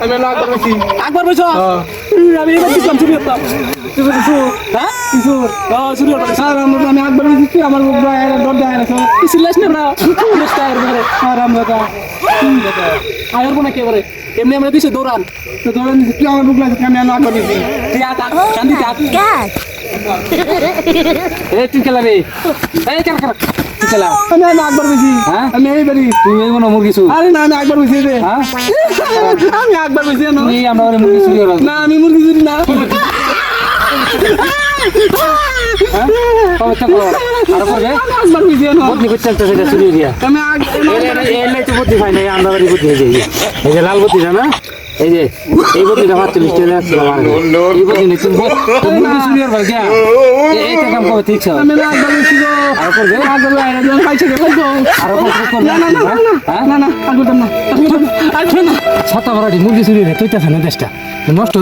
আমি আকবার বলছি আকবার বলছো আমি এবার কি চুরি করতাম তুই বলছো হ্যাঁ কিছু চুরি করতাম স্যার আমি আকবার বলছি আমার ডর দেয় না স্যার তুই সিলেস না ব্রা পুরস্কার এবারে স্যার আমরা তা আয়ার কোন একেবারে এমনি আমরা দিছে দৌড়ান তো ধরে নিচ্ছি তুই আমার বুক লাগছে আমি আকবার বলছি তুই আতা কান্দি আত এই তুই খেলা রে এই কার কার তুই খেলা আমি আকবার বলছি হ্যাঁ আমি এইবারই তুই এই মনে মুরগি চুর আরে না আমি আকবার বলছি রে হ্যাঁ আমি আকবার বলছি না তুই আমরা ওরে মুরগি চুরি করা না আমি মুরগি চুরি না কবে থেকে আর পরে আকবার বলছি না বদলি করতে চলতেছে এটা চুরি দিয়া আমি এই তো বুদ্ধি পাই না আমরা বাড়ি বুদ্ধি হয়ে যায় এই যে লাল বুদ্ধিটা না এই যে এই বুদ্ধিটা 45 টাকা আছে আমার এই বুদ্ধি নেই তুমি মুরগি চুরি করবা কি এইটা কাম করবে ঠিক আছে আমি আকবার বলছি গো আর করবে আকবার আইরা পাইছে গেল তো আর করবে না না না না না না আকবার না ছাতা ভরাটি মুরগি চুরি রে তুই তা দেশটা নষ্ট